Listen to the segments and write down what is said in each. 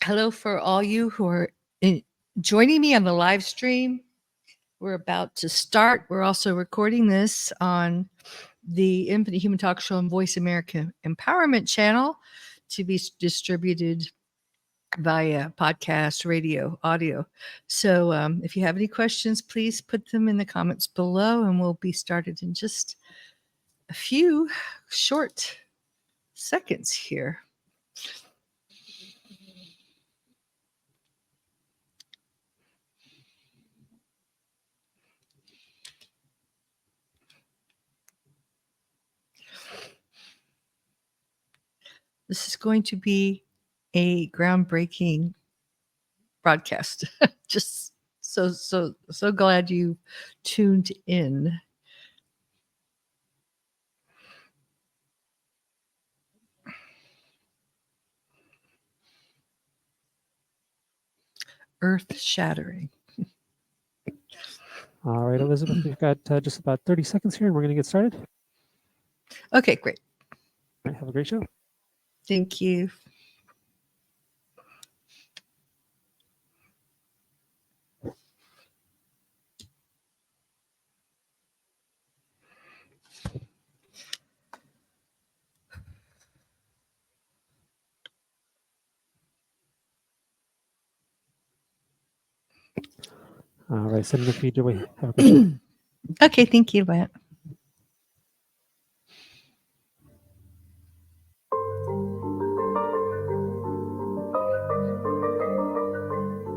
Hello for all you who are joining me on the live stream. We're about to start. We're also recording this on the Infinite Human Talk Show and Voice America Empowerment channel to be distributed via podcast, radio, audio. So if you have any questions, please put them in the comments below and we'll be started in just a few short seconds here. This is going to be a groundbreaking broadcast. Just so glad you tuned in. Earth shattering. All right, Elizabeth, we've got just about 30 seconds here and we're going to get started. Okay, great. All right, have a great show. Thank you. All right, send the feed your way. Have a great show. Okay, thank you, Matt.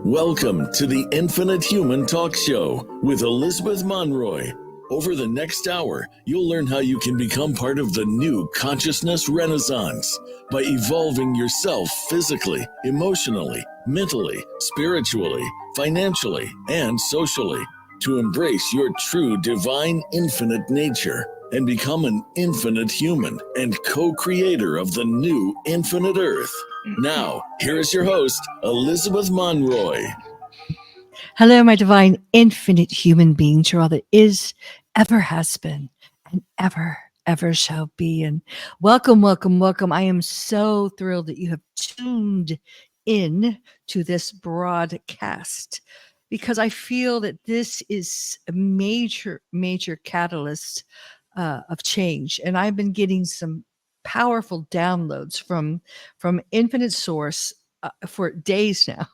Welcome to the Infinite Human Talk Show with Elizabeth Monroy. Over the next hour, you'll learn how you can become part of the new consciousness renaissance by evolving yourself physically, emotionally, mentally, spiritually, financially, and socially to embrace your true divine infinite nature and become an infinite human and co-creator of the new infinite Earth. Now, here is your host, Elizabeth Monroy. Hello, my divine infinite human beings. You're all that is, ever has been, and ever shall be. And welcome. I am so thrilled that you have tuned in to this broadcast because I feel that this is a major catalyst of change. And I've been getting some powerful downloads from infinite source for days now.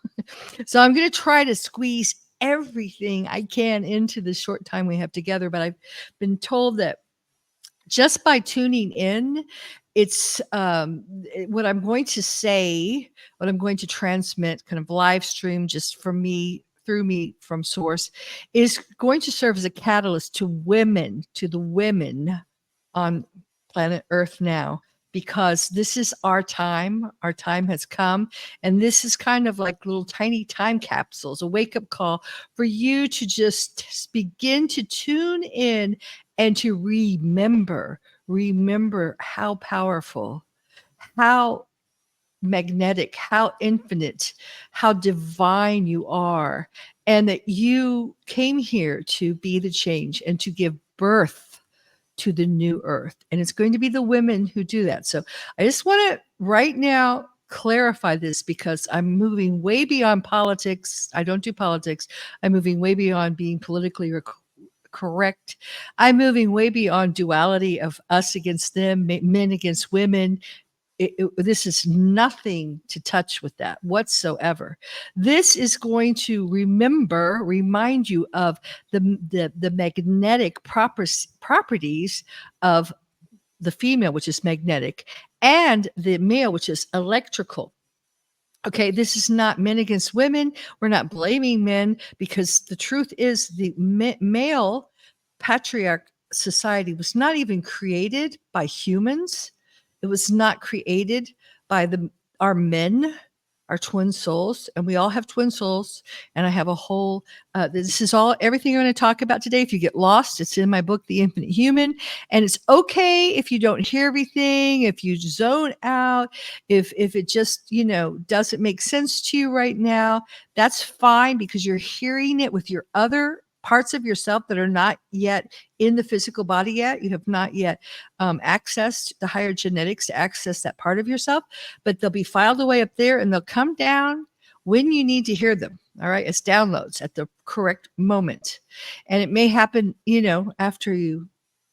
So I'm going to try to squeeze everything I can into the short time we have together. But I've been told that just by tuning in, it's what I'm going to say, what I'm going to transmit, kind of live stream just from me, through me from source, is going to serve as a catalyst to the women on planet Earth now, because this is our time. Our time has come. And this is kind of like little tiny time capsules, a wake up call for you to just begin to tune in and to remember how powerful, how magnetic, how infinite, how divine you are, and that you came here to be the change and to give birth to the new Earth. And it's going to be the women who do that. So I just want to right now clarify this, because I'm moving way beyond politics. I don't do politics. I'm moving way beyond being politically correct. I'm moving way beyond duality of us against them, men against women. This is nothing to touch with that whatsoever. This is going to remind you of the magnetic properties of the female, which is magnetic, and the male, which is electrical. Okay, this is not men against women. We're not blaming men, because the truth is the male patriarch society was not even created by humans. It was not created by our men, our twin souls, and we all have twin souls. And I have a whole, this is all, everything I'm going to talk about today. If you get lost, it's in my book, The Infinite Human. And it's okay if you don't hear everything, if you zone out, if it just, doesn't make sense to you right now, that's fine, because you're hearing it with your other parts of yourself that are not yet in the physical body yet. You have not yet accessed the higher genetics to access that part of yourself, but they'll be filed away up there and they'll come down when you need to hear them. All right. It's downloads at the correct moment. And it may happen, after you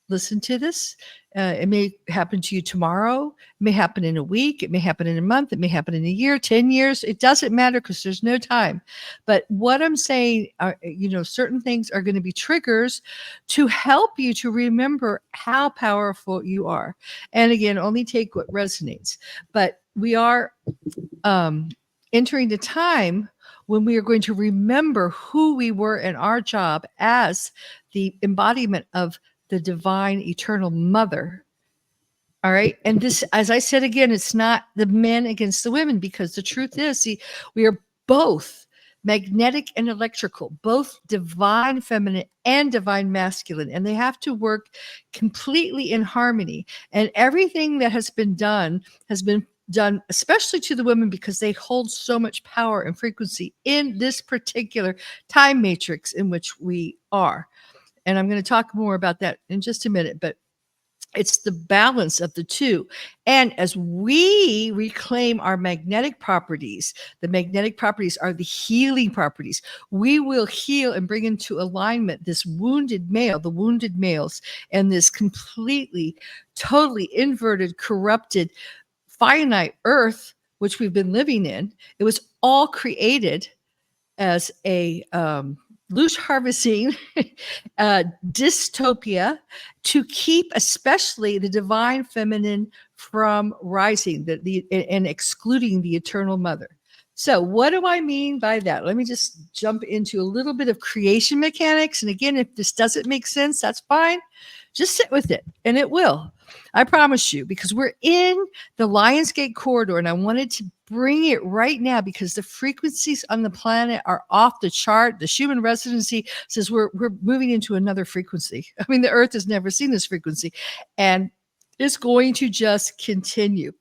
listen to this. It may happen to you tomorrow. It may happen in a week. It may happen in a month. It may happen in a year, 10 years. It doesn't matter because there's no time. But what I'm saying are, certain things are going to be triggers to help you to remember how powerful you are. And again, only take what resonates. But we are entering the time when we are going to remember who we were in our job as the embodiment of the divine eternal mother. All right. And this, as I said again, it's not the men against the women, because the truth is, we are both magnetic and electrical, both divine feminine and divine masculine, and they have to work completely in harmony. And everything that has been done, especially to the women, because they hold so much power and frequency in this particular time matrix in which we are. And I'm going to talk more about that in just a minute, but it's the balance of the two. And as we reclaim our magnetic properties, the magnetic properties are the healing properties. We will heal and bring into alignment this wounded male, the wounded males, and this completely, totally inverted, corrupted, finite earth, which we've been living in. It was all created as a loose harvesting dystopia to keep especially the divine feminine from rising and excluding the eternal mother. So what do I mean by that? Let me just jump into a little bit of creation mechanics. And again, if this doesn't make sense, that's fine. Just sit with it and it will. I promise you, because we're in the Lionsgate corridor, and I wanted to bring it right now because the frequencies on the planet are off the chart. The Schumann residency says we're moving into another frequency. I mean, the Earth has never seen this frequency, and it's going to just continue.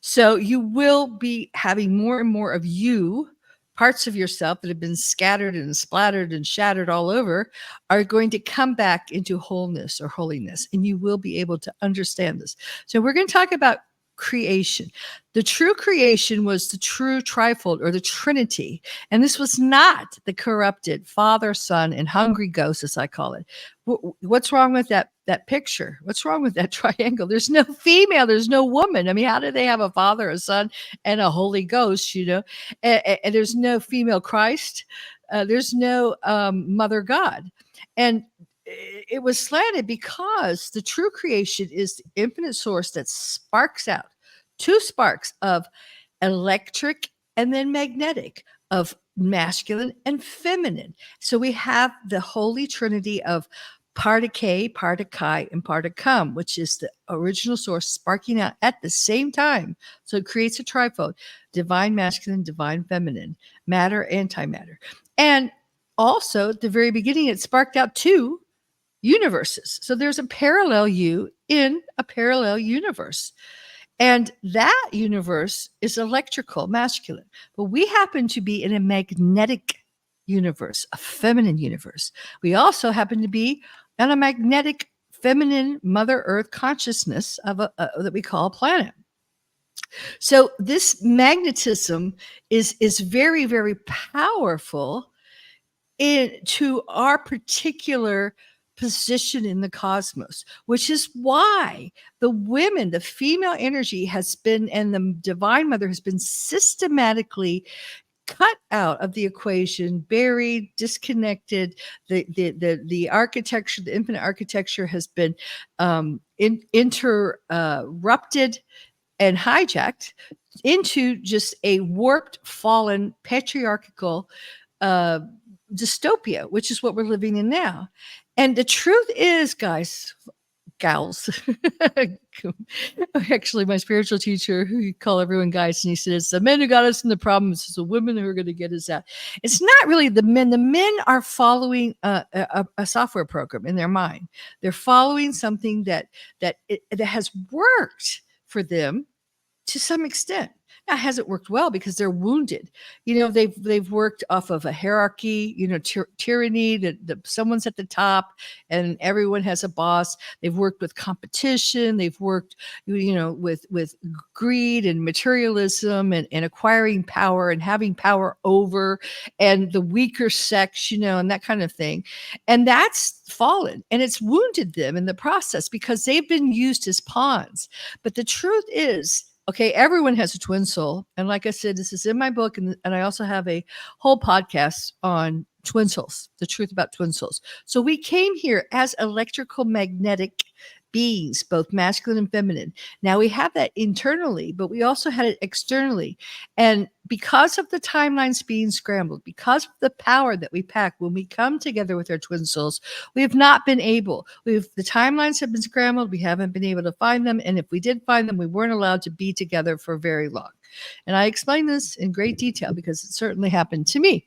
So you will be having more and more of you, parts of yourself that have been scattered and splattered and shattered all over, are going to come back into wholeness or holiness, and you will be able to understand this. So we're going to talk about creation. The true creation was the true trifold, or the Trinity. And this was not the corrupted Father, Son, and hungry ghost, as I call it. What's wrong with that picture? What's wrong with that triangle? There's no female, there's no woman. I mean, how do they have a Father, a Son, and a Holy Ghost, And there's no female Christ. There's no Mother God. And it was slanted because the true creation is the infinite source that sparks out two sparks of electric and then magnetic, of masculine and feminine. So we have the holy trinity of Partike, Partikai, and Particum, which is the original source sparking out at the same time. So it creates a trifold: divine masculine, divine feminine, matter, antimatter. And also at the very beginning, it sparked out two universes. So there's a parallel you in a parallel universe. And that universe is electrical, masculine. But we happen to be in a magnetic universe, a feminine universe. We also happen to be on a magnetic, feminine Mother Earth consciousness of that we call a planet. So this magnetism is very, very powerful to our particular position in the cosmos, which is why the women, the female energy has been, and the divine mother has been systematically cut out of the equation, buried, disconnected. The architecture, the infinite architecture, has been interrupted and hijacked into just a warped, fallen, patriarchal dystopia, which is what we're living in now. And the truth is, gals, actually, my spiritual teacher, who you call everyone guys, and he said, it's the men who got us in the problems, it's the women who are going to get us out. It's not really the men. The men are following a software program in their mind. They're following something that has worked for them to some extent. That hasn't worked well because they're wounded. They've worked off of a hierarchy, tyranny, that someone's at the top and everyone has a boss. They've worked with competition. They've worked, with greed and materialism and acquiring power and having power over and the weaker sex, and that kind of thing. And that's fallen and it's wounded them in the process because they've been used as pawns. But the truth is, okay, everyone has a twin soul. And like I said, this is in my book. And I also have a whole podcast on twin souls, the truth about twin souls. So we came here as electrical magnetic beings, both masculine and feminine. Now we have that internally, but we also had it externally. And because of the timelines being scrambled, because of the power that we pack when we come together with our twin souls, we have not been able. The timelines have been scrambled. We haven't been able to find them. And if we did find them, we weren't allowed to be together for very long. And I explain this in great detail because it certainly happened to me.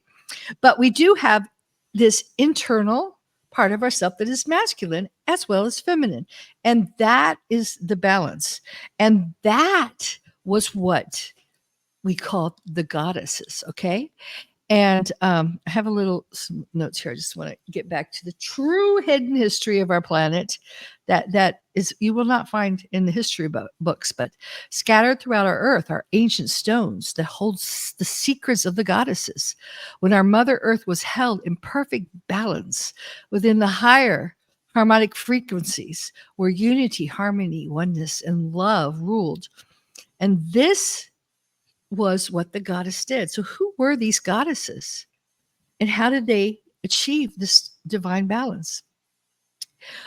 But we do have this internal part of ourself that is masculine as well as feminine. And that is the balance. And that was what we call the goddesses. Okay. And I have some notes here. I just want to get back to the true hidden history of our planet that is you will not find in the history books, but scattered throughout our earth are ancient stones that hold the secrets of the goddesses. When our Mother Earth was held in perfect balance within the higher harmonic frequencies where unity, harmony, oneness, and love ruled. And this was what the goddess did. So who were these goddesses and how did they achieve this divine balance?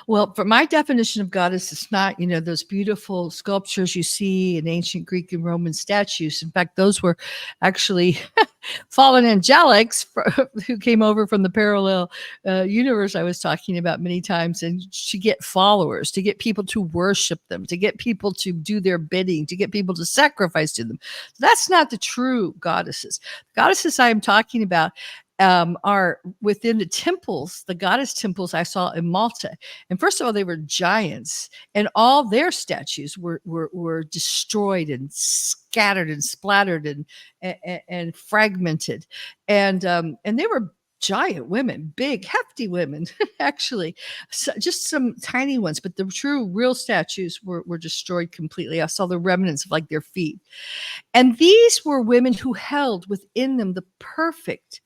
Well, for my definition of goddess, it's not, those beautiful sculptures you see in ancient Greek and Roman statues. In fact, those were actually fallen angelics who came over from the parallel universe I was talking about many times, and to get followers, to get people to worship them, to get people to do their bidding, to get people to sacrifice to them. That's not the true goddesses. The goddesses I am talking about are within the temples, the goddess temples I saw in Malta. And first of all, they were giants, and all their statues were destroyed and scattered and splattered and fragmented, and they were giant women, big, hefty women, actually, just some tiny ones, but the true, real statues were destroyed completely. I saw the remnants of like their feet, and these were women who held within them the perfect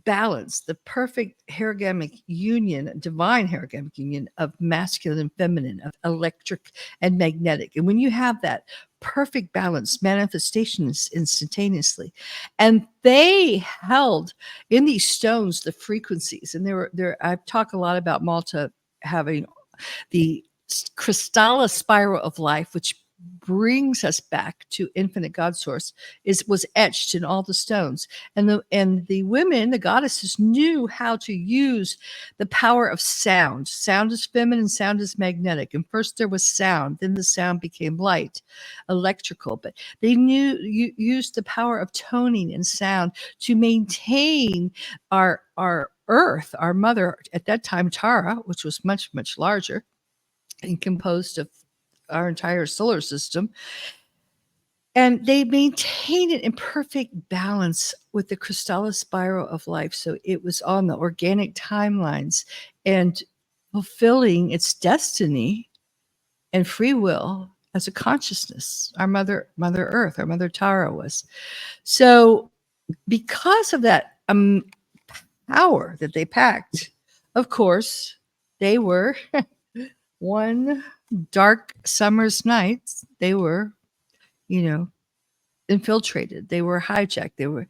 balance, the perfect hergamic union, divine hergamic union of masculine and feminine, of electric and magnetic. And when you have that perfect balance, manifestation is instantaneously. And they held in these stones the frequencies. And I've talked a lot about Malta having the crystalline spiral of life, which brings us back to infinite God source, was etched in all the stones. And the women, the goddesses, knew how to use the power of sound. Sound is feminine, sound is magnetic. And first there was sound, then the sound became light, electrical. But they used the power of toning and sound to maintain our earth, our mother at that time, Tara, which was much, much larger and composed of our entire solar system. And they maintain it in perfect balance with the crystalline spiral of life. So it was on the organic timelines and fulfilling its destiny and free will as a consciousness. Our Mother Earth, our Mother Tara was. So because of that power that they packed, of course, they were one dark summer's night, they were, infiltrated. They were hijacked.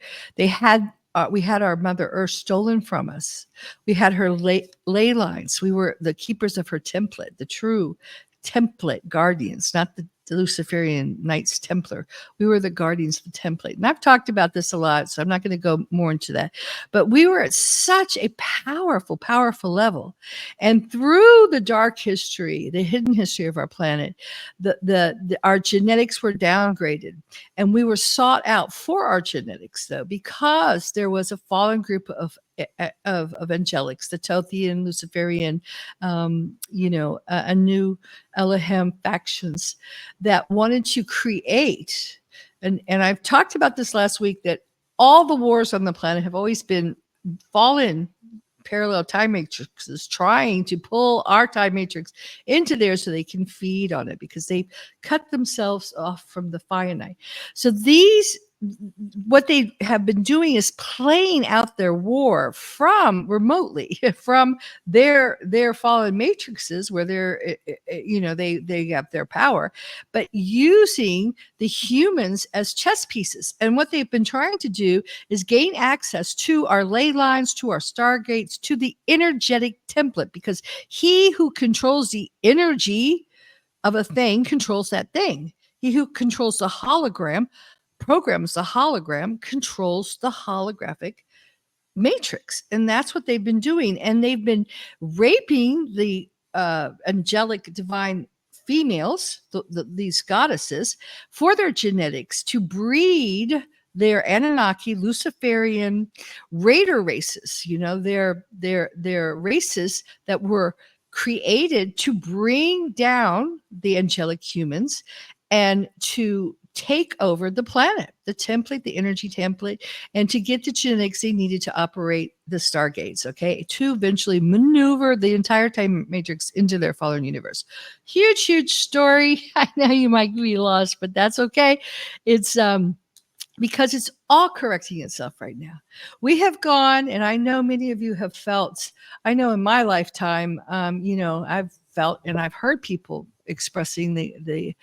We had our Mother Earth stolen from us. We had her ley lines. We were the keepers of her template, the true template guardians, not the Luciferian Knights Templar. We were the guardians of the template. And I've talked about this a lot, so I'm not going to go more into that. But we were at such a powerful, powerful level. And through the dark history, the hidden history of our planet, our genetics were downgraded. And we were sought out for our genetics, though, because there was a fallen group of angelics, the Tothian, Luciferian, a new Elohim factions that wanted to create and I've talked about this last week, that all the wars on the planet have always been fallen parallel time matrices trying to pull our time matrix into there so they can feed on it, because they've cut themselves off from the finite. So what they have been doing is playing out their war from remotely from their fallen matrices, where they're they have their power, but using the humans as chess pieces. And what they've been trying to do is gain access to our ley lines, to our stargates, to the energetic template, because he who controls the energy of a thing controls that thing. He who controls the hologram, programs the hologram, controls the holographic matrix. And that's what they've been doing. And they've been raping the angelic divine females, these goddesses, for their genetics, to breed their Anunnaki, Luciferian raider races. They're races that were created to bring down the angelic humans and to take over the planet, the template, the energy template, and to get the genetics they needed to operate the stargates, okay, to eventually maneuver the entire time matrix into their fallen universe. Huge story. I know you might be lost, but that's okay. It's because it's all correcting itself right now. We have gone, and I know many of you have felt, I know in my lifetime, I've felt and I've heard people expressing the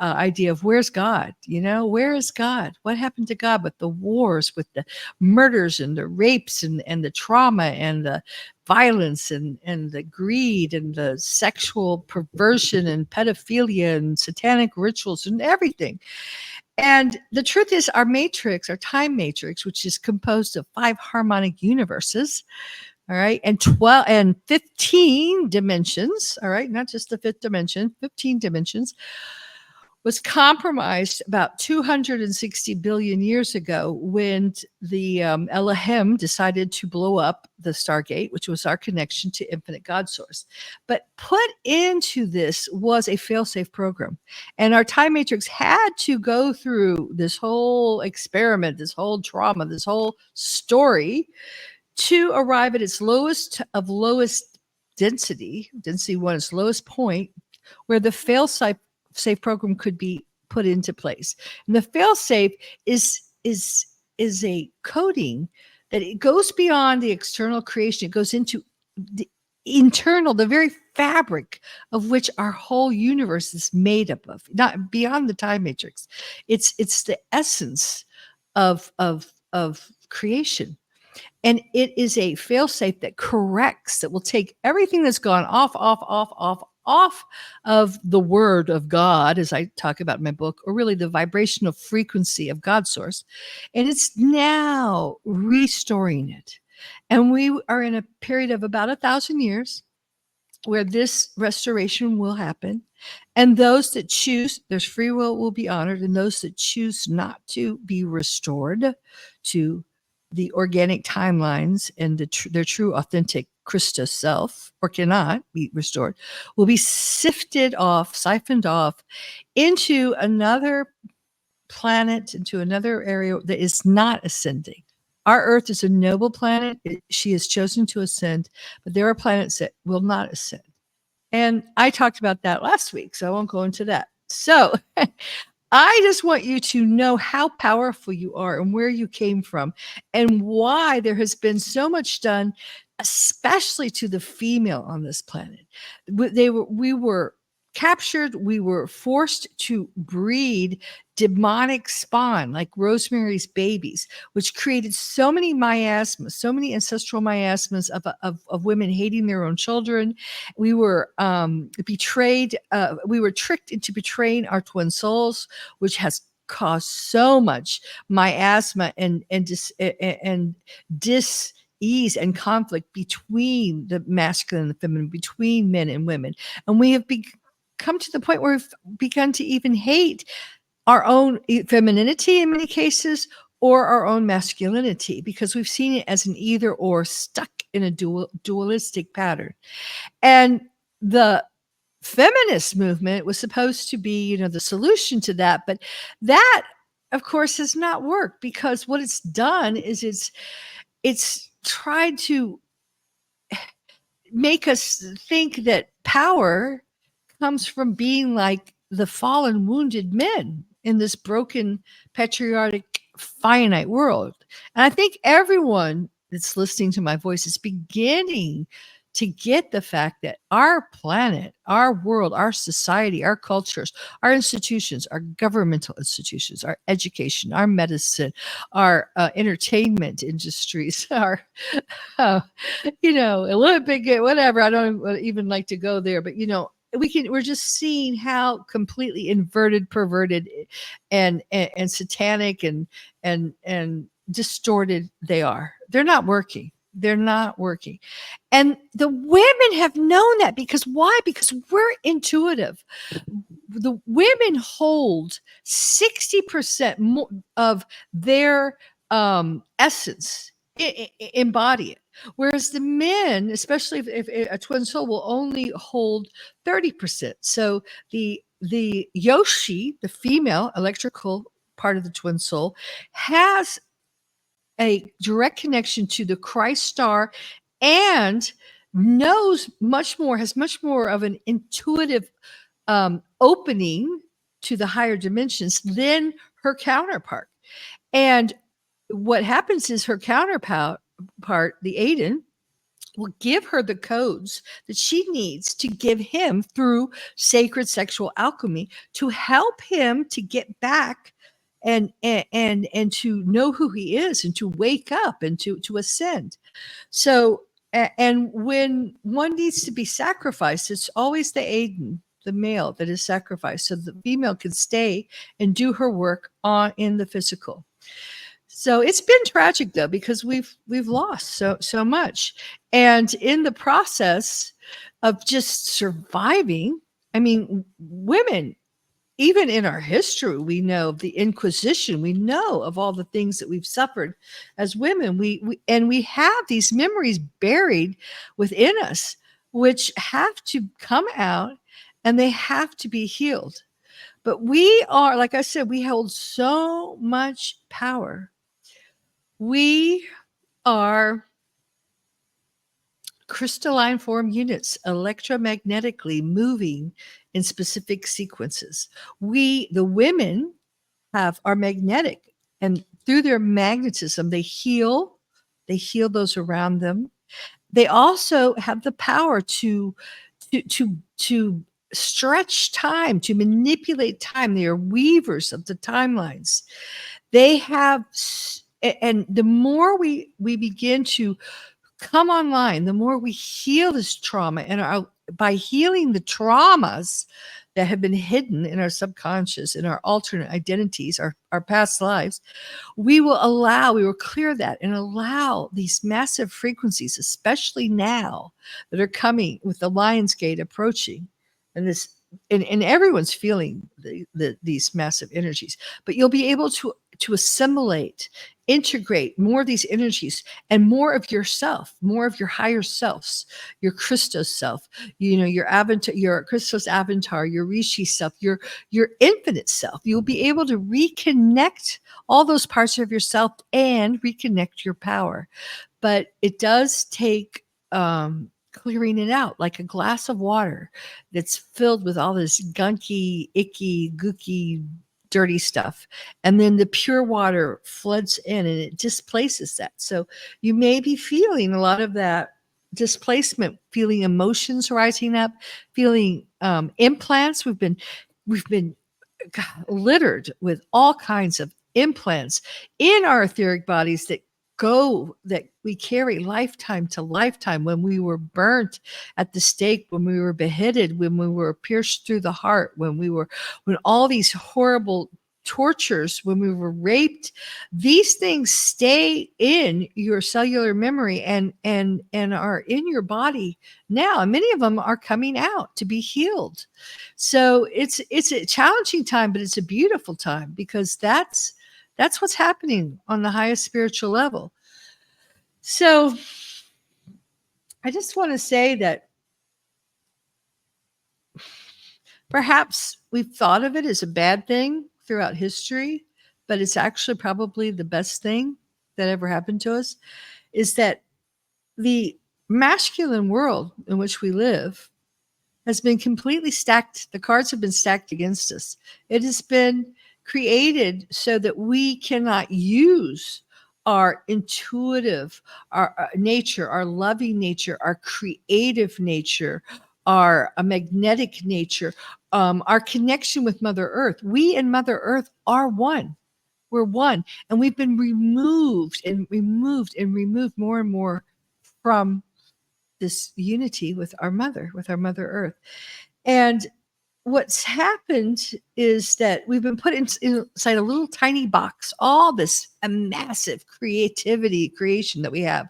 idea of where's God? Where is God? What happened to God? With the wars, with the murders and the rapes and the trauma and the violence and the greed and the sexual perversion and pedophilia and satanic rituals and everything. And the truth is, our matrix, our time matrix, which is composed of 5 harmonic universes, all right, and 12 and 15 dimensions, all right, not just the 5th dimension, 15 dimensions, was compromised about 260 billion years ago when the Elohim decided to blow up the Stargate, which was our connection to infinite God source. But put into this was a fail-safe program. And our time matrix had to go through this whole experiment, this whole trauma, this whole story to arrive at its lowest density 1, its lowest point, where the fail-safe program could be put into place. And the fail-safe is a coding that it goes beyond the external creation. It goes into the internal, the very fabric of which our whole universe is made up of, not beyond the time matrix. It's the essence of creation. And it is a fail-safe that corrects, that will take everything that's gone off of the word of God, as I talk about in my book, or really the vibrational frequency of God source. And it's now restoring it. And we are in a period of about 1,000 years where this restoration will happen. And those that choose, there's free will be honored. And those that choose not to be restored to the organic timelines and their true, authentic Christos self, or cannot be restored, will be siphoned off into another planet, into another area that is not ascending. Our Earth is a noble planet. She has chosen to ascend, but there are planets that will not ascend. And I talked about that last week, so I won't go into that. So I just want you to know how powerful you are and where you came from and why there has been so much done, especially to the female on this planet. We were captured. We were forced to breed demonic spawn like Rosemary's Babies, which created so many miasmas, so many ancestral miasmas of women hating their own children. We were betrayed. We were tricked into betraying our twin souls, which has caused so much miasma and dis-ease and conflict between the masculine and the feminine, between men and women. And we have come to the point where we've begun to even hate our own femininity in many cases, or our own masculinity, because we've seen it as an either or, stuck in a dualistic pattern. And the feminist movement was supposed to be, the solution to that, but that of course, has not worked, because what it's done is it's tried to make us think that power comes from being like the fallen, wounded men in this broken, patriarchic, finite world. And I think everyone that's listening to my voice is beginning to get the fact that our planet, our world, our society, our cultures, our institutions, our governmental institutions, our education, our medicine, our entertainment industries, our Olympic, whatever. I don't even like to go there, but we're just seeing how completely inverted, perverted, and satanic and distorted they are. They're not working. They're not working. And the women have known that, because why? Because we're intuitive. The women hold 60% more of their essence, embody it. Whereas the men, especially if a twin soul, will only hold 30%. So the Yoshi, the female electrical part of the twin soul, has a direct connection to the Christ star, and knows much more, has much more of an intuitive opening to the higher dimensions than her counterpart. And what happens is her counterpart, the Aiden, will give her the codes that she needs to give him through sacred sexual alchemy to help him to get back and to know who he is, and to wake up, and to ascend. So and when one needs to be sacrificed, it's always the Aiden, the male, that is sacrificed, so the female can stay and do her work in the physical. So it's been tragic, though, because we've lost so much. And in the process of just surviving, I mean, women, even in our history, we know of the Inquisition, we know of all the things that we've suffered as women. We have these memories buried within us, which have to come out, and they have to be healed. But we are, like I said, we hold so much power. We are crystalline form units, electromagnetically moving in specific sequences. The women, are magnetic, and through their magnetism, they heal those around them. They also have the power to stretch time, to manipulate time. They are weavers of the timelines. They have, and the more we begin to come online, the more we heal this trauma, and by healing the traumas that have been hidden in our subconscious, in our alternate identities, our past lives, we will clear that and allow these massive frequencies, especially now that are coming with the Lion's Gate approaching, and everyone's feeling these massive energies, but you'll be able to assimilate, integrate more of these energies, and more of yourself, more of your higher selves, your Christos self, your avatar, your Christos avatar, your Rishi self, your infinite self. You'll be able to reconnect all those parts of yourself and reconnect your power. But it does take clearing it out, like a glass of water that's filled with all this gunky, icky, gooky, dirty stuff. And then the pure water floods in and it displaces that. So you may be feeling a lot of that displacement, feeling emotions rising up, feeling implants. We've been littered with all kinds of implants in our etheric bodies that we carry lifetime to lifetime. When we were burnt at the stake, when we were beheaded, when we were pierced through the heart, when all these horrible tortures, when we were raped, these things stay in your cellular memory and are in your body now. And many of them are coming out to be healed. So it's a challenging time, but it's a beautiful time, because that's what's happening on the highest spiritual level. So I just want to say that perhaps we've thought of it as a bad thing throughout history, but it's actually probably the best thing that ever happened to us, is that the masculine world in which we live has been completely stacked. The cards have been stacked against us. It has been created so that we cannot use our intuitive, our nature, our loving nature, our creative nature, our magnetic nature, our connection with Mother Earth. We and Mother Earth are one. We're one. And we've been removed and removed and removed more and more from this unity with our Mother Earth. And what's happened is that we've been put inside a little tiny box, all this a massive creation that we have.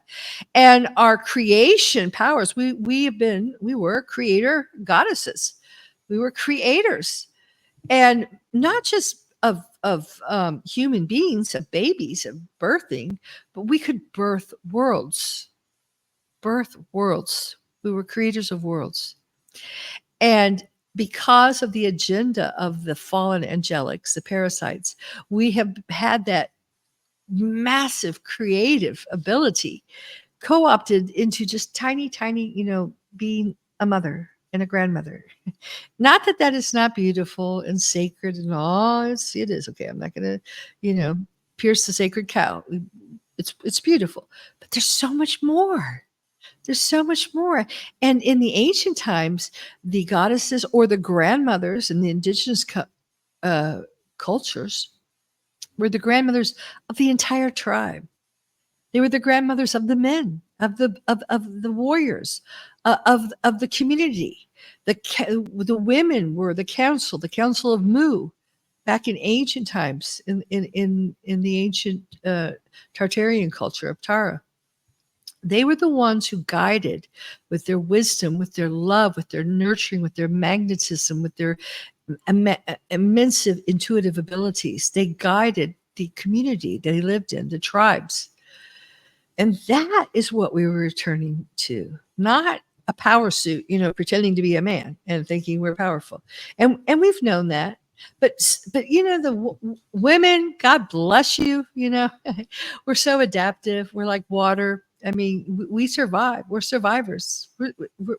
And our creation powers, we were creator goddesses. We were creators. And not just of human beings, of babies, of birthing, but we could birth worlds. We were creators of worlds. And because of the agenda of the fallen angelics, the parasites, we have had that massive creative ability co-opted into just tiny, being a mother and a grandmother. Not that that is not beautiful and sacred and all. It is. Okay, I'm not going to, pierce the sacred cow. It's beautiful. But there's so much more. There's so much more. And in the ancient times, the goddesses or the grandmothers in the indigenous cultures were the grandmothers of the entire tribe. They were the grandmothers of the men, of the warriors, of the community. The women were the council of Mu, back in ancient times, in the ancient Tartarian culture of Tara. They were the ones who guided with their wisdom, with their love, with their nurturing, with their magnetism, with their immense intuitive abilities. They guided the community they lived in, the tribes. And that is what we were returning to, not a power suit, pretending to be a man and thinking we're powerful. And we've known that. But the women, God bless you, we're so adaptive. We're like water. I mean, we survive. We're survivors.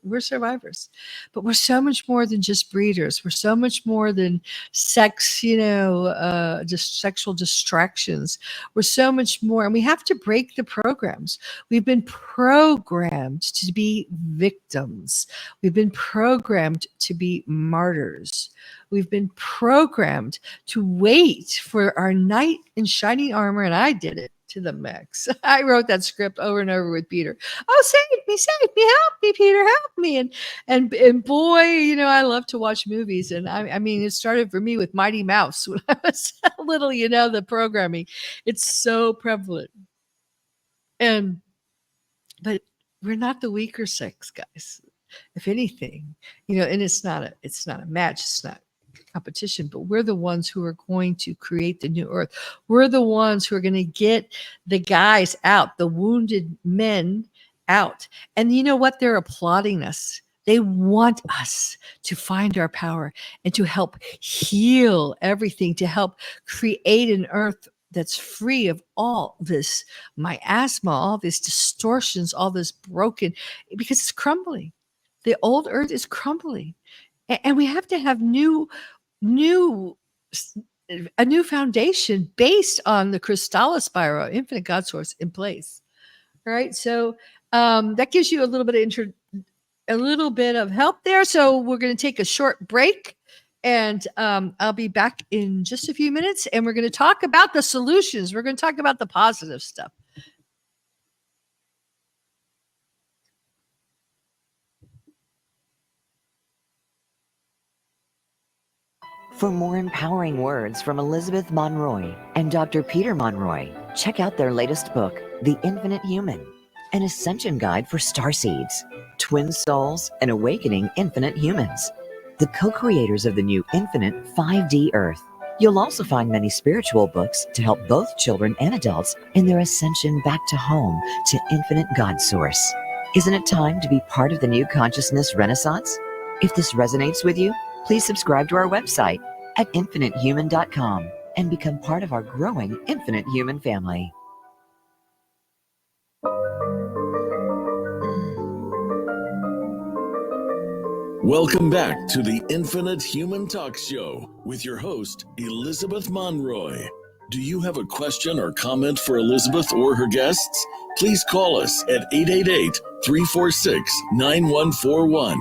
We're survivors. But we're so much more than just breeders. We're so much more than sex, just sexual distractions. We're so much more. And we have to break the programs. We've been programmed to be victims. We've been programmed to be martyrs. We've been programmed to wait for our knight in shining armor, and I did it to the max. I wrote that script over and over with Peter. Oh, save me, help me, Peter, help me. And boy, I love to watch movies. And I mean, it started for me with Mighty Mouse when I was little, the programming. It's so prevalent. But we're not the weaker sex, guys. If anything, and it's not a match, it's not competition, but we're the ones who are going to create the new earth. We're the ones who are going to get the guys out, the wounded men out. And you know what? They're applauding us. They want us to find our power and to help heal everything, to help create an earth that's free of all this miasma, all these distortions, all this broken, because it's crumbling. The old earth is crumbling. And we have to have a new foundation based on the Crystallis spiral, infinite God source, in place. All right. So that gives you a little bit of help there. So we're going to take a short break, and I'll be back in just a few minutes, and we're going to talk about the solutions. We're going to talk about the positive stuff. For more empowering words from Elizabeth Monroy and Dr. Peter Monroy, check out their latest book, The Infinite Human, an ascension guide for starseeds, twin souls, and awakening infinite humans, the co-creators of the new infinite 5D Earth. You'll also find many spiritual books to help both children and adults in their ascension back to home, to infinite God source. Isn't it time to be part of the new consciousness renaissance? If this resonates with you, please subscribe to our website at infinitehuman.com and become part of our growing infinite human family. Welcome back to the Infinite Human Talk Show with your host, Elizabeth Monroy. Do you have a question or comment for Elizabeth or her guests? Please call us at 888-346-9141.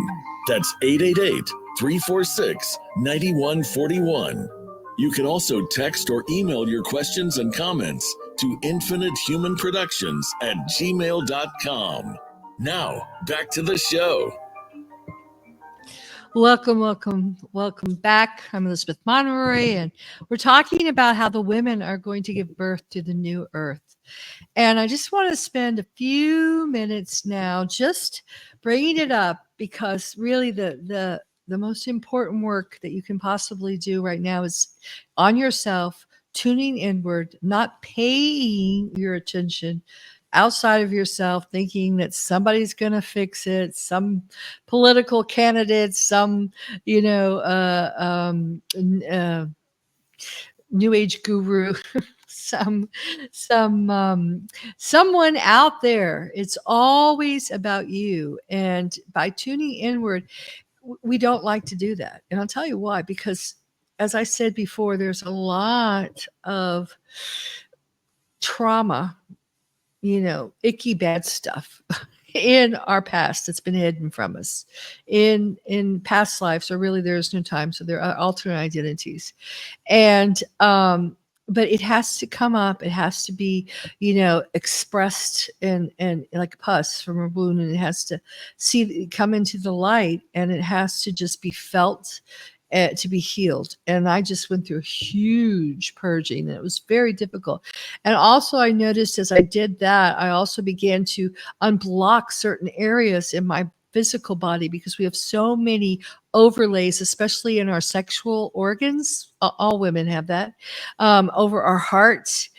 That's 888-346-9141. You can also text or email your questions and comments to infinitehumanproductions@gmail.com. Now, back to the show. Welcome, welcome, welcome back. I'm Elizabeth Monroy, and we're talking about how the women are going to give birth to the new earth. And I just want to spend a few minutes now just bringing it up, because really the most important work that you can possibly do right now is on yourself, tuning inward, not paying your attention outside of yourself, thinking that somebody's going to fix it, some political candidate, some, new age guru, someone out there. It's always about you. And by tuning inward, we don't like to do that. And I'll tell you why, because as I said before, there's a lot of trauma, icky bad stuff in our past that's been hidden from us in past lives. So really there is no time. So there are alternate identities. And but it has to come up, it has to be, expressed and like pus from a wound, and it has to come into the light, and it has to just be felt, to be healed. And I just went through a huge purging, and it was very difficult. And also I noticed as I did that, I also began to unblock certain areas in my physical body, because we have so many overlays, especially in our sexual organs. All women have that, over our hearts,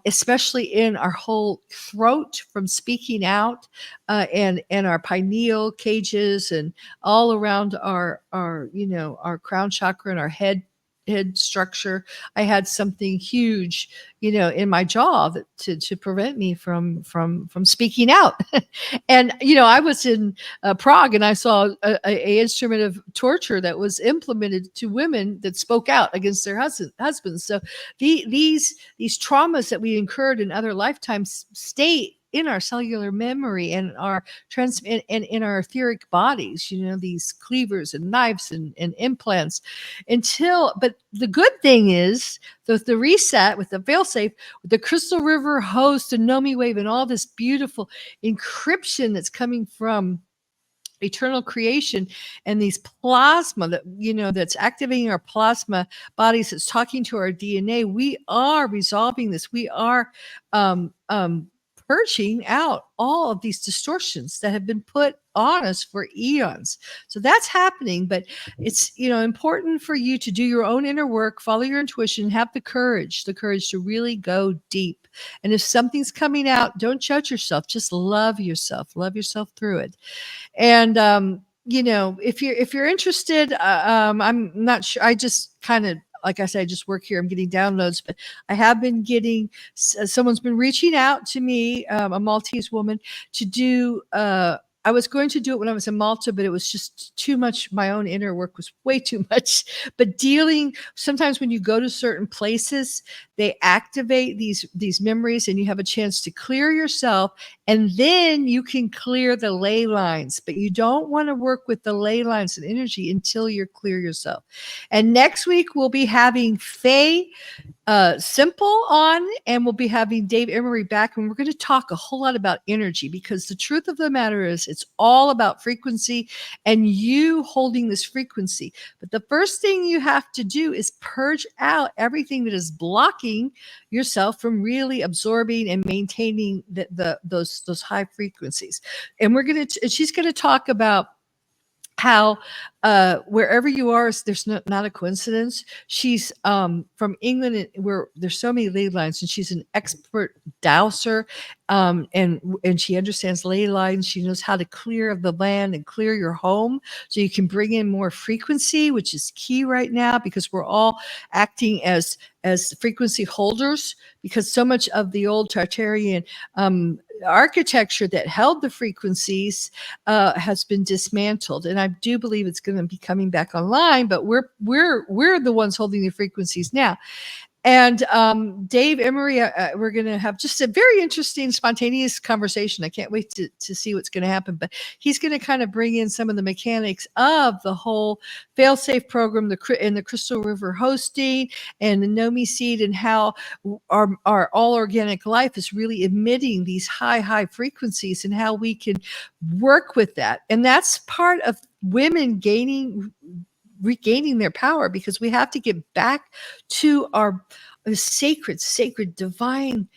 especially in our whole throat from speaking out, and our pineal cages, and all around our crown chakra and our head structure. I had something huge, in my jaw to prevent me from speaking out. And I was in Prague, and I saw a instrument of torture that was implemented to women that spoke out against their husbands. So these traumas that we incurred in other lifetimes stay in our cellular memory and our and in our etheric bodies, these cleavers and knives and implants, but the good thing is the reset with the failsafe, with the crystal river host and Nomi wave and all this beautiful encryption that's coming from eternal creation, and these plasma that's activating our plasma bodies, that's talking to our DNA. We are resolving this. We are purging out all of these distortions that have been put on us for eons. So that's happening, but it's important for you to do your own inner work, follow your intuition, have the courage to really go deep. And if something's coming out, don't judge yourself, just love yourself through it. And if you're interested, I'm not sure. I just kind of, like I said, I just work here. I'm getting downloads, but I have been getting. Someone's been reaching out to me, a Maltese woman, to do. I was going to do it when I was in Malta, but it was just too much. My own inner work was way too much. But sometimes when you go to certain places, they activate these memories, and you have a chance to clear yourself, and then you can clear the ley lines. But you don't want to work with the ley lines and energy until you're clear yourself. And next week we'll be having Faye Simple on, and we'll be having Dave Emery back, and we're going to talk a whole lot about energy, because the truth of the matter is it's all about frequency and you holding this frequency. But the first thing you have to do is purge out everything that is blocking yourself from really absorbing and maintaining those high frequencies. And she's going to talk about how wherever you are, there's not a coincidence. She's from England, where there's so many ley lines, and she's an expert dowser, and she understands ley lines. She knows how to clear the land and clear your home so you can bring in more frequency, which is key right now, because we're all acting as frequency holders, because so much of the old Tartarian architecture that held the frequencies has been dismantled, and I do believe it's going to be coming back online. But we're the ones holding the frequencies now. And Dave Emery, we're going to have just a very interesting, spontaneous conversation. I can't wait to see what's going to happen. But he's going to kind of bring in some of the mechanics of the whole fail-safe program, and the Crystal River hosting, and the Nomi seed, and how our all organic life is really emitting these high frequencies, and how we can work with that. And that's part of women regaining their power, because we have to get back to our sacred divine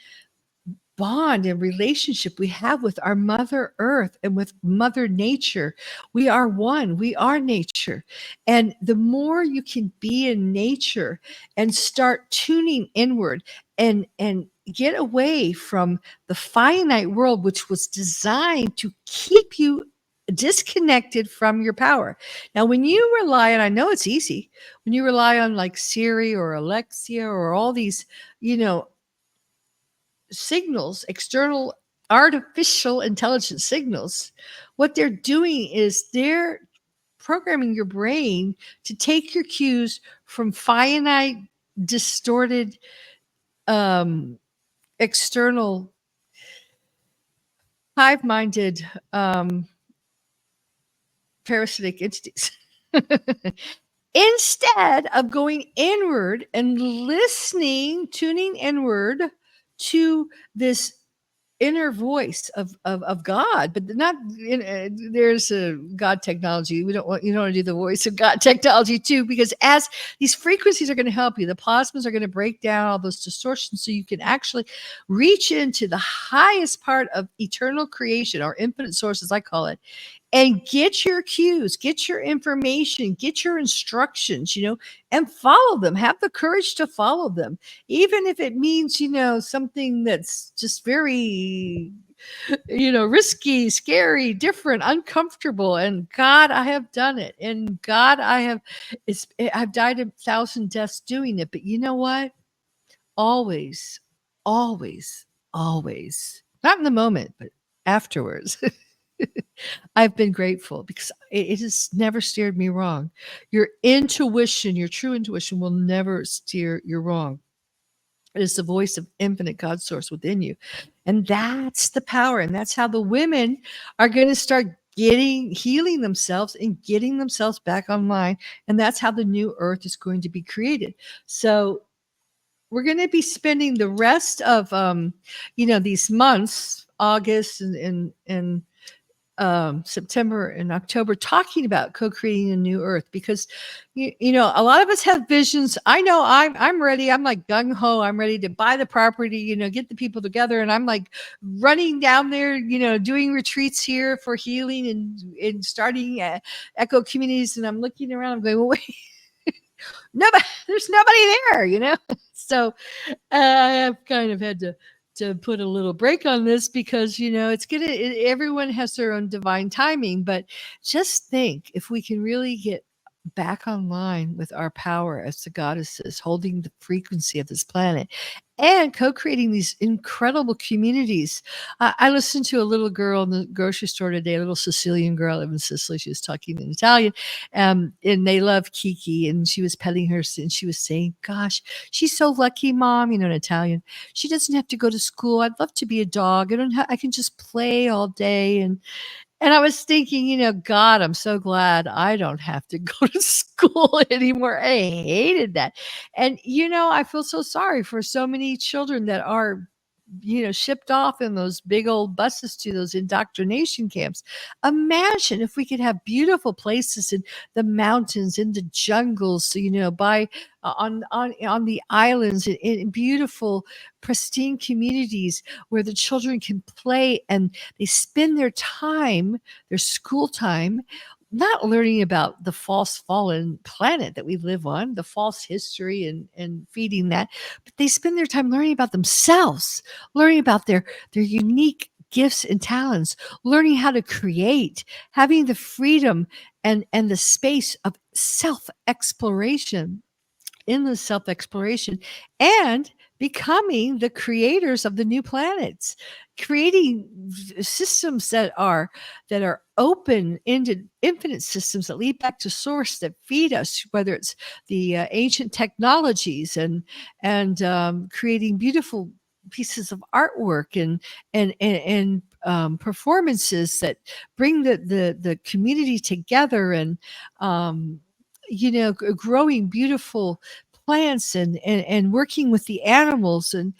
bond and relationship we have with our Mother Earth and with Mother Nature. We are one. We are nature. And the more you can be in nature and start tuning inward and get away from the finite world, which was designed to keep you disconnected from your power. Now, when you rely on, I know it's easy, when you rely on like Siri or Alexia or all these, signals, external artificial intelligence signals, what they're doing is they're programming your brain to take your cues from finite, distorted, external, hive-minded, parasitic entities. Instead of going inward and listening, tuning inward to this inner voice of God, but not there's a God technology. You don't want to do the voice of God technology too, because as these frequencies are going to help you, the plasmas are going to break down all those distortions, so you can actually reach into the highest part of eternal creation, or infinite source, as I call it, and get your cues, get your information, get your instructions, and follow them. Have the courage to follow them, even if it means, something that's just very, risky, scary, different, uncomfortable. And God, I have done it. And God, I've died 1,000 deaths doing it. But you know what? Always, always, always, not in the moment, but afterwards. I've been grateful, because it has never steered me wrong. Your intuition, your true intuition, will never steer you wrong. It is the voice of infinite God source within you. And that's the power. And that's how the women are going to start healing themselves and getting themselves back online. And that's how the new earth is going to be created. So we're going to be spending the rest of, these months, August and September and October, talking about co-creating a new earth, because a lot of us have visions. I know I'm ready. I'm like gung ho. I'm ready to buy the property, get the people together, and I'm like running down there, doing retreats here for healing and starting echo communities. And I'm looking around. I'm going, well, wait, there's nobody there, So I've kind of had to put a little break on this, because everyone has their own divine timing. But just think, if we can really get back online with our power as the goddesses, holding the frequency of this planet and co-creating these incredible communities. I listened to a little girl in the grocery store today, a little Sicilian girl. I live in Sicily. She was talking in Italian, and they love Kiki, and she was petting her, and she was saying, gosh, she's so lucky, Mom, in Italian. She doesn't have to go to school. I'd love to be a dog. I can just play all day. And I was thinking, God, I'm so glad I don't have to go to school anymore. I hated that. And, I feel so sorry for so many children that are, shipped off in those big old buses to those indoctrination camps. Imagine if we could have beautiful places in the mountains, in the jungles, by on the islands, in beautiful, pristine communities where the children can play and they spend their time, their school time, not learning about the false fallen planet that we live on, the false history and feeding that, but they spend their time learning about themselves, learning about their unique gifts and talents, learning how to create, having the freedom and the space of self-exploration, endless self-exploration, and becoming the creators of the new planets, creating systems that are open-ended, infinite systems that lead back to source, that feed us, whether it's the ancient technologies and creating beautiful pieces of artwork and performances that bring the community together, and growing beautiful plants and working with the animals and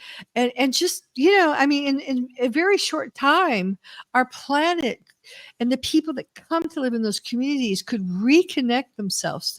just, I mean, in a very short time, our planet and the people that come to live in those communities could reconnect themselves,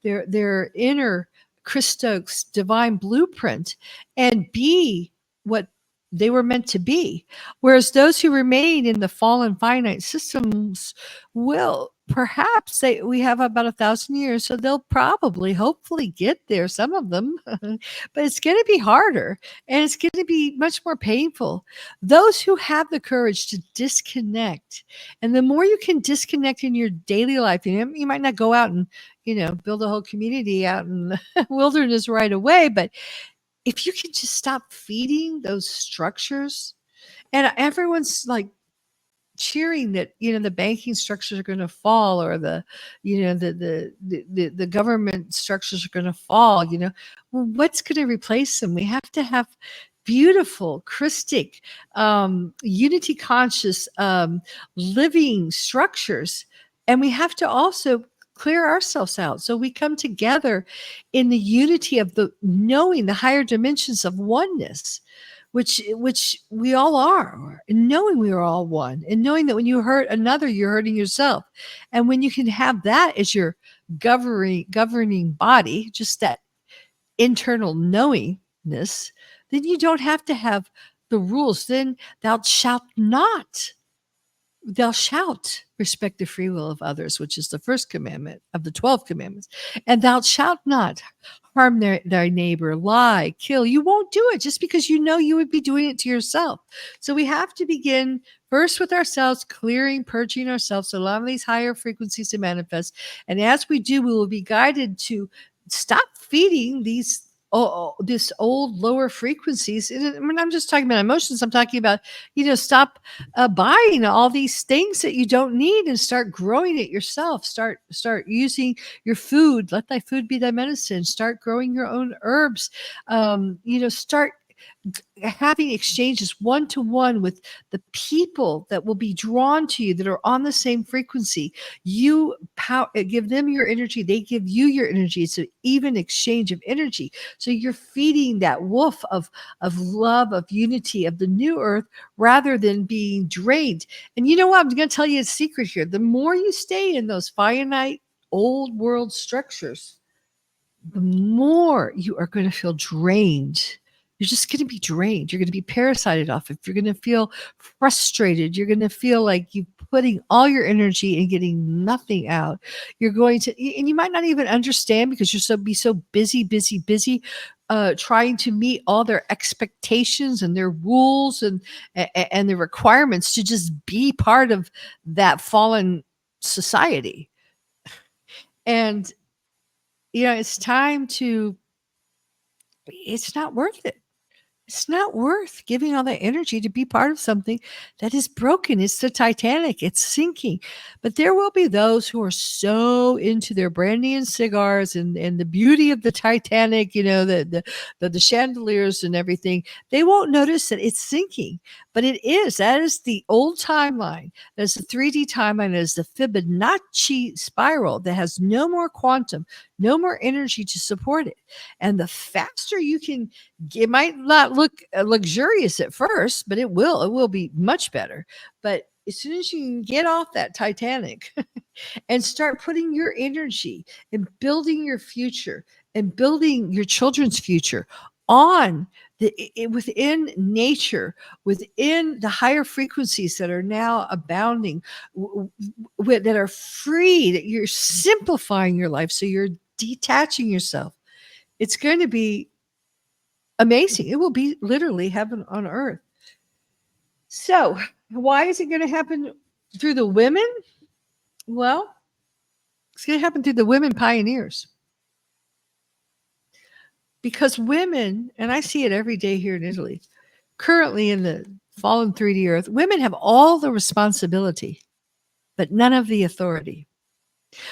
their inner Christos divine blueprint, and be what they were meant to be. Whereas those who remain in the fallen finite systems will perhaps we have about 1,000 years, so they'll probably hopefully get there, some of them, but it's going to be harder, and it's going to be much more painful. Those who have the courage to disconnect, and the more you can disconnect in your daily life, you might not go out and build a whole community out in the wilderness right away, but if you can just stop feeding those structures, and everyone's like cheering that the banking structures are going to fall, or the government structures are going to fall, well, what's going to replace them? We have to have beautiful christic, unity conscious, living structures, and we have to also clear ourselves out so we come together in the unity of the knowing the higher dimensions of oneness, which we all are, and knowing we are all one, and knowing that when you hurt another, you're hurting yourself. And when you can have that as your governing body, just that internal knowingness, then you don't have to have the rules. Then thou shalt not. Thou shalt respect the free will of others, which is the first commandment of the 12 commandments. And thou shalt not harm thy neighbor, lie, kill. You won't do it just because you would be doing it to yourself. So we have to begin first with ourselves, clearing, purging ourselves, allowing these higher frequencies to manifest. And as we do, we will be guided to stop feeding this old lower frequencies. And I'm just talking about emotions. I'm talking about, stop buying all these things that you don't need and start growing it yourself. Start using your food. Let thy food be thy medicine. Start growing your own herbs. Start having exchanges one-to-one with the people that will be drawn to you, that are on the same frequency. You give them your energy, they give you your energy. It's an even exchange of energy. So you're feeding that wolf of love, of unity, of the new earth, rather than being drained. And you know what? I'm going to tell you a secret here. The more you stay in those finite old world structures, the more you are going to feel drained. You're just going to be drained. You're going to be parasited off it. You're going to feel frustrated. You're going to feel like you're putting all your energy and getting nothing out. You're going to, and you might not even understand because you're so busy, trying to meet all their expectations and their rules and the requirements to just be part of that fallen society. And it's time to, it's not worth it. It's not worth giving all that energy to be part of something that is broken. It's the Titanic. It's sinking. But there will be those who are so into their brandy and cigars and the beauty of the Titanic, the chandeliers and everything. They won't notice that it's sinking. But it is. That is the old timeline. That's the 3D timeline. That is the Fibonacci spiral that has no more quantum, no more energy to support it. And the faster you can, it might not look luxurious at first, but it will be much better. But as soon as you can get off that Titanic and start putting your energy and building your future and building your children's future on within nature, within the higher frequencies that are now abounding, that are free, that you're simplifying your life, so you're detaching yourself. It's going to be amazing. It will be literally heaven on earth. So why is it going to happen through the women? Well, it's going to happen through the women pioneers. Because women, and I see it every day here in Italy, currently in the fallen 3D earth, women have all the responsibility, but none of the authority.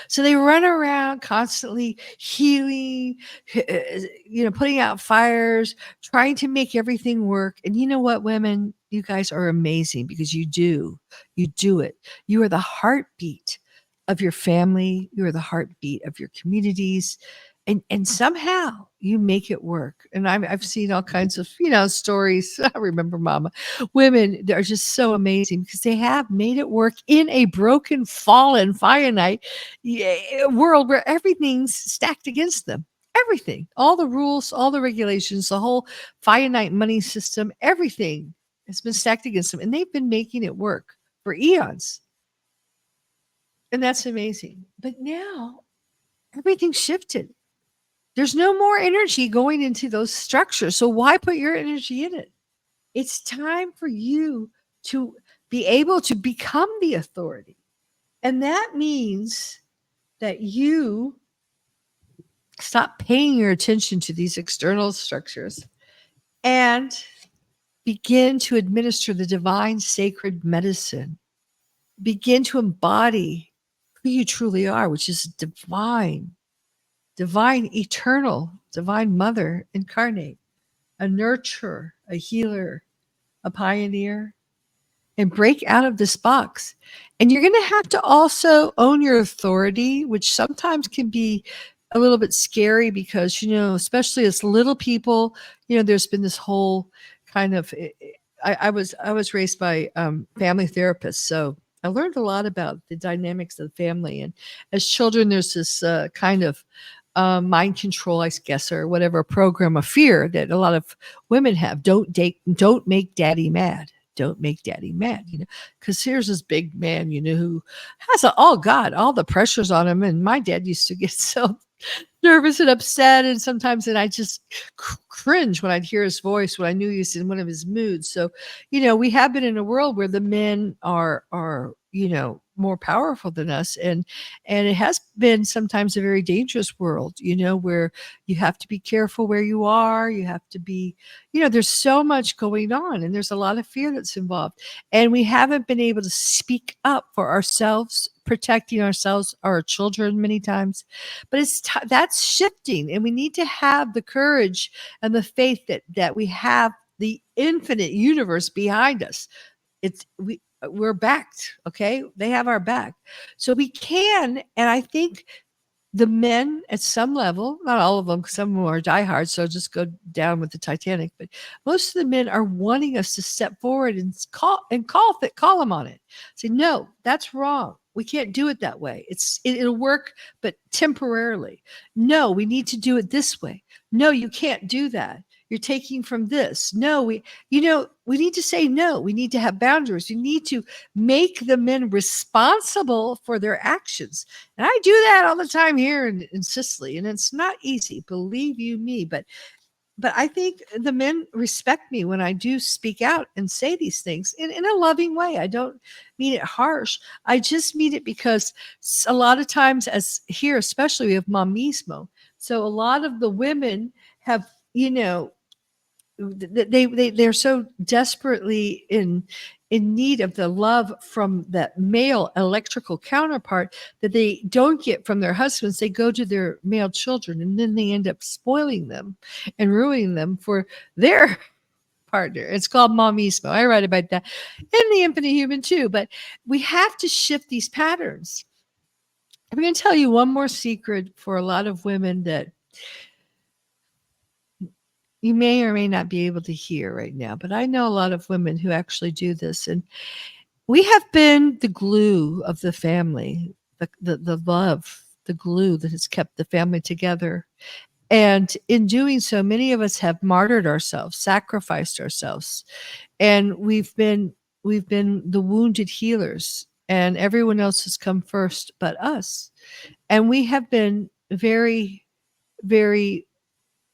So they run around constantly healing, putting out fires, trying to make everything work. And you know what, women? You guys are amazing because you do it. You are the heartbeat of your family. You are the heartbeat of your communities. And somehow you make it work. And I've seen all kinds of, stories. I remember Mama. Women are just so amazing because they have made it work in a broken, fallen, finite world where everything's stacked against them. Everything, all the rules, all the regulations, the whole finite money system, everything has been stacked against them. And they've been making it work for eons. And that's amazing. But now everything's shifted. There's no more energy going into those structures. So why put your energy in it? It's time for you to be able to become the authority. And that means that you stop paying your attention to these external structures and begin to administer the divine sacred medicine. Begin to embody who you truly are, which is divine, eternal, divine mother incarnate, a nurturer, a healer, a pioneer, and break out of this box. And you're going to have to also own your authority, which sometimes can be a little bit scary because, especially as little people, there's been this whole kind of, I was raised by family therapists. So I learned a lot about the dynamics of the family. And as children, there's this kind of mind control, I guess, or whatever program of fear that a lot of women have. Don't make daddy mad. Don't make daddy mad, because here's this big man, who has all the pressures on him. And my dad used to get so nervous and upset. And sometimes I just cringe when I'd hear his voice, when I knew he was in one of his moods. So, we have been in a world where the men are, more powerful than us. And it has been sometimes a very dangerous world, where you have to be careful where you are. You have to be, there's so much going on and there's a lot of fear that's involved. And we haven't been able to speak up for ourselves, protecting ourselves, our children many times. But that's shifting. And we need to have the courage and the faith that we have the infinite universe behind us. We're backed. Okay. They have our back. So we can. And I think the men at some level, not all of them, because some of them are diehards, so just go down with the Titanic, but most of the men are wanting us to step forward and call them on it. Say, no, that's wrong. We can't do it that way. It'll work, but temporarily. No, we need to do it this way. No, you can't do that. You're taking from this. No, we need to say no. We need to have boundaries. We need to make the men responsible for their actions. And I do that all the time here in Sicily. And it's not easy, believe you me. But I think the men respect me when I do speak out and say these things in a loving way. I don't mean it harsh. I just mean it because a lot of times, as here, especially, we have miasma. So a lot of the women have, they're so desperately in need of the love from that male electrical counterpart that they don't get from their husbands. They go to their male children, and then they end up spoiling them and ruining them for their partner. It's called momismo. I write about that in The Infinite Human too. But we have to shift these patterns. I'm going to tell you one more secret for a lot of women that you may or may not be able to hear right now, but I know a lot of women who actually do this. And we have been the glue of the family, the love, the glue that has kept the family together. And in doing so, many of us have martyred ourselves, sacrificed ourselves, and we've been the wounded healers, and everyone else has come first but us. And we have been very, very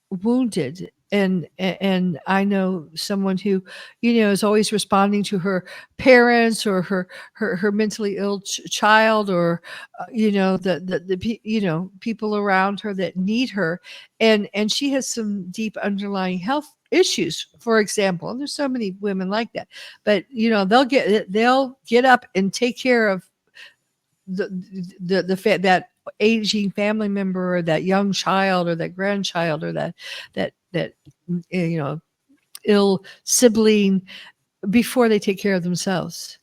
wounded. And I know someone who, is always responding to her parents or her mentally ill child, or the people around her that need her, and she has some deep underlying health issues, for example. And there's so many women like that, but they'll get up and take care of that aging family member, or that young child, or that grandchild, or that ill sibling, before they take care of themselves.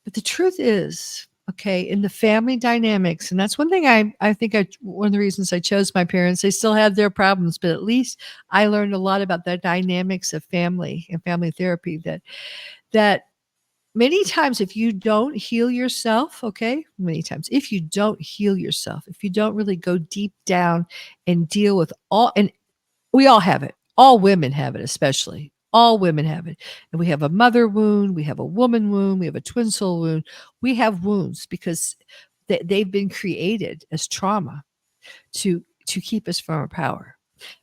But the truth is, okay, in the family dynamics, and that's one thing I think one of the reasons I chose my parents. They still had their problems, but at least I learned a lot about the dynamics of family and family therapy, that many times, if you don't heal yourself, okay, many times, if you don't heal yourself, if you don't really go deep down and deal with all, and we all have it, all women have it, especially all women have it. And we have a mother wound, we have a woman wound, we have a twin soul wound. We have wounds because they've been created as trauma to keep us from our power.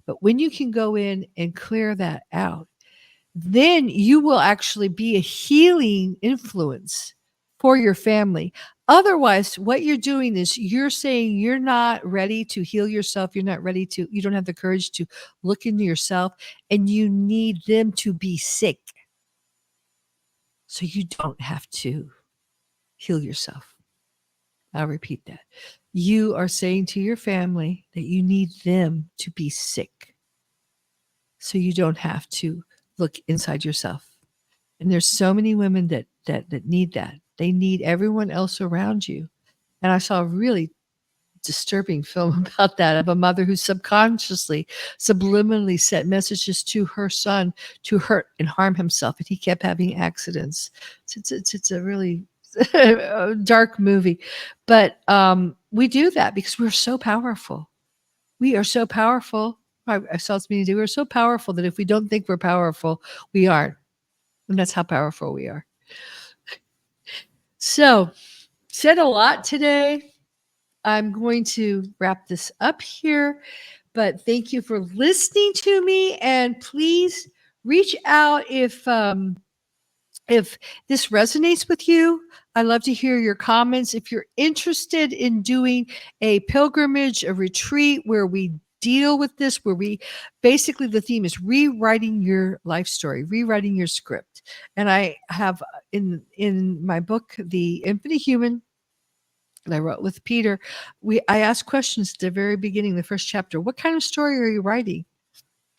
But when you can go in and clear that out, then you will actually be a healing influence for your family. Otherwise, what you're doing is you're saying you're not ready to heal yourself. You don't have the courage to look into yourself, and you need them to be sick so you don't have to heal yourself. I'll repeat that. You are saying to your family that you need them to be sick so you don't have to look inside yourself. And there's so many women that need that. They need everyone else around you. And I saw a really disturbing film about that, of a mother who subconsciously, subliminally sent messages to her son to hurt and harm himself, and he kept having accidents. It's a really dark movie, but we do that because we're so powerful. We are so powerful. I saw this meeting today. We're so powerful that if we don't think we're powerful, we aren't. And that's how powerful we are. So, said a lot today. I'm going to wrap this up here, but thank you for listening to me, and please reach out if this resonates with you. I love to hear your comments. If you're interested in doing a pilgrimage, a retreat where we deal with this, where we basically, the theme is rewriting your life story, rewriting your script. And I have in my book, The Infinite Human, that I wrote with Peter, I asked questions at the very beginning, the first chapter. What kind of story are you writing?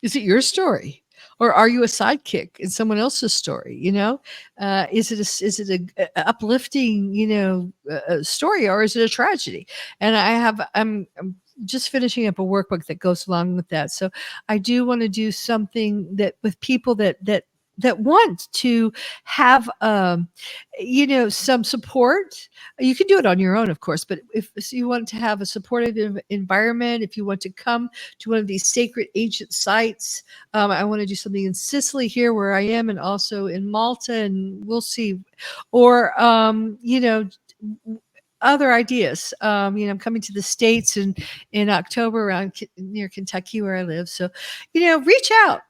Is it your story, or are you a sidekick in someone else's story? Is it a uplifting, story, or is it a tragedy? And I'm just finishing up a workbook that goes along with that. So I do want to do something that with people that want to have some support. You can do it on your own, of course, but if you want to have a supportive environment, if you want to come to one of these sacred ancient sites, I want to do something in Sicily here where I am, and also in Malta, and we'll see, or other ideas. I'm coming to the States in October around near Kentucky where I live. So, reach out.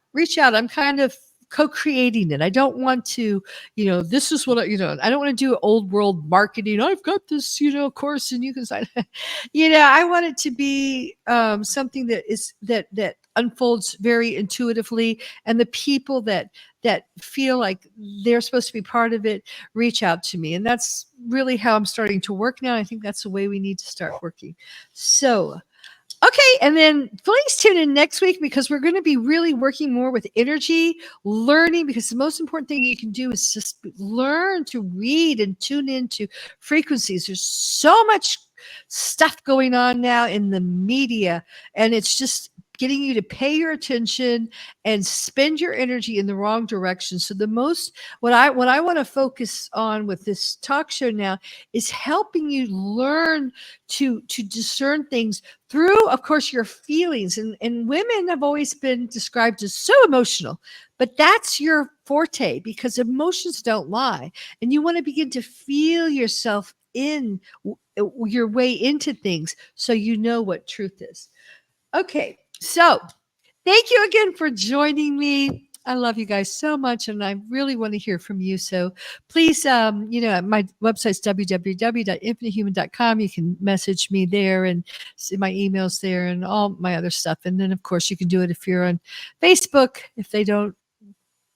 I'm kind of co-creating it. I don't want to, this is what I don't want to do old world marketing. I've got this, course, and you can sign. I want it to be something that unfolds very intuitively, and the people that feel like they're supposed to be part of it reach out to me. And that's really how I'm starting to work now. I think that's the way we need to start working. So, okay, and then please tune in next week, because we're going to be really working more with energy, learning, because the most important thing you can do is just learn to read and tune into frequencies. There's so much stuff going on now in the media, and it's just getting you to pay your attention and spend your energy in the wrong direction. So what I want to focus on with this talk show now is helping you learn to discern things through, of course, your feelings. And women have always been described as so emotional, but that's your forte because emotions don't lie. And you want to begin to feel yourself in your way into things so you know what truth is. Okay, so thank you again for joining me. I love you guys so much, and I really want to hear from you. So please, my website's www.infinitehuman.com. You can message me there and see my emails there and all my other stuff. And then, of course, you can do it if you're on Facebook, if they don't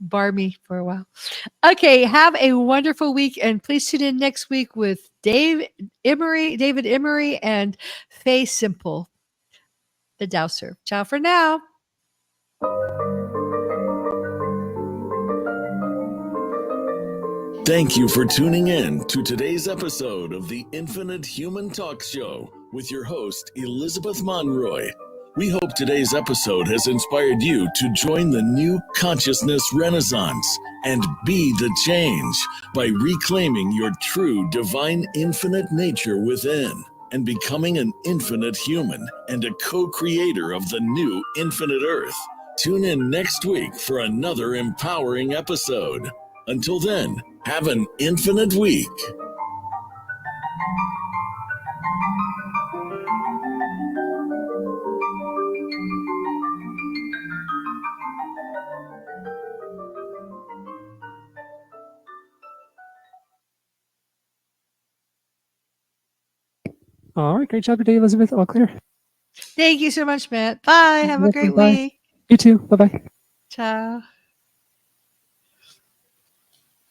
bar me for a while. Okay, have a wonderful week, and please tune in next week with David Emery, and Faye Simple, the Dowser. Ciao for now. Thank you for tuning in to today's episode of the Infinite Human Talk Show with your host, Elizabeth Monroy. We hope today's episode has inspired you to join the new consciousness renaissance and be the change by reclaiming your true divine infinite nature within and becoming an infinite human and a co-creator of the new infinite earth. Tune in next week for another empowering episode. Until then, have an infinite week. All right, great job today, Elizabeth. All clear. Thank you so much, Matt. Bye. Have a great Bye. week. You too. Bye-bye. Ciao.